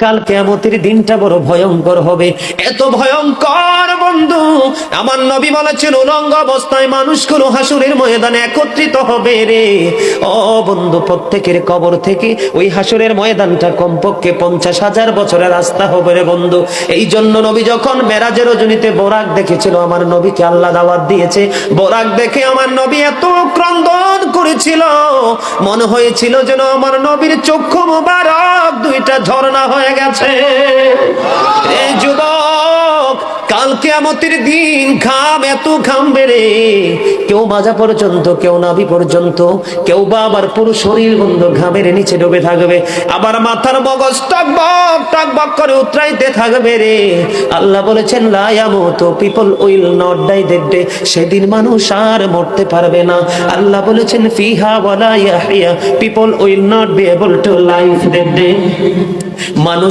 কাল কিয়ামতের দিনটা বড় ভয়ঙ্কর হবে, এত ভয়ঙ্কর বন্ধু। আমার নবী বলেছেন উলঙ্গ অবস্থায় মানুষগুলো হাসুরের ময়দানে একত্রিত হবে রে। ও বন্ধু, প্রত্যেকের কবর থেকে ওই হাসুরের ময়দানটা কমপক্ষে 50,000 বছরের রাস্তা হবে রে বন্ধু। এই জন্য নবী যখন মেরাজের রজনীতে বোরাক দেখেছিল, আমার নবীকে আল্লাহ দাওয়াত দিয়েছে, বোরাক দেখে আমার নবী এত ক্রন্দন করেছিল, মনে হয়েছিল যেন আমার নবীর চক্ষু মুবারক দুইটা ঝর্ণা হয়ে গেছে। এই যুবক, কাল কিয়ামতের দিন ঘাম এত ঘামবে রে, কেউ মাজা পর্যন্ত, কেউ নাভি পর্যন্ত, কেউ বা আবার পুরো শরীর বন্ধ ঘামের নিচে ডুবে থাকবে, আবার মাথার মগজ টকবক টকবক করে উতরাইতে থাকবে রে। আল্লাহ বলেছেন লা ইয়ামুতু, people will not die that day, সেদিন মানুষ আর মরতে পারবে না। আল্লাহ বলেছেন ফিহা ওয়ালা ইয়াহইয়া, people will not be able to live that day, মানুষ